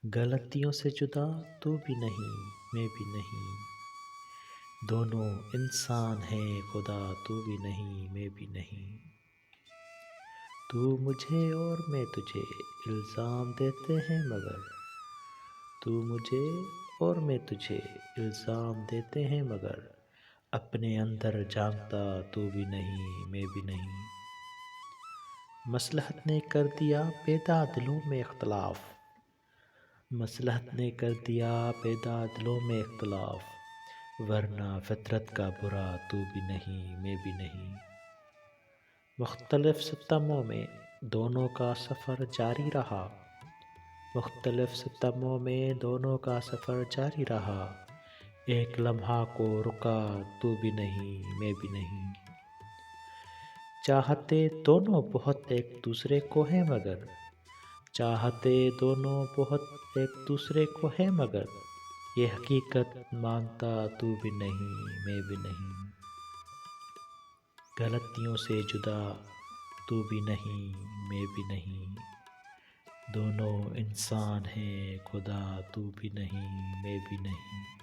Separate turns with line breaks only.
غلطیوں سے جدا تو بھی نہیں میں بھی نہیں، دونوں انسان ہیں خدا تو بھی نہیں میں بھی نہیں۔ تو مجھے اور میں تجھے الزام دیتے ہیں مگر، تو مجھے اور میں تجھے الزام دیتے ہیں مگر، اپنے اندر جانتا تو بھی نہیں میں بھی نہیں۔ مصلحت نے کر دیا پیدا دلوں میں اختلاف، مصلحت نے کر دیا پیدا دلوں میں اختلاف، ورنہ فطرت کا برا تو بھی نہیں میں بھی نہیں۔ مختلف ستموں میں دونوں کا سفر جاری رہا، مختلف ستموں میں دونوں کا سفر جاری رہا، ایک لمحہ کو رکا تو بھی نہیں میں بھی نہیں۔ چاہتے دونوں بہت ایک دوسرے کو ہیں مگر، چاہتے دونوں بہت ایک دوسرے کو ہیں مگر، یہ حقیقت مانتا تو بھی نہیں میں بھی نہیں۔ غلطیوں سے جدا تو بھی نہیں میں بھی نہیں، دونوں انسان ہیں خدا تو بھی نہیں میں بھی نہیں۔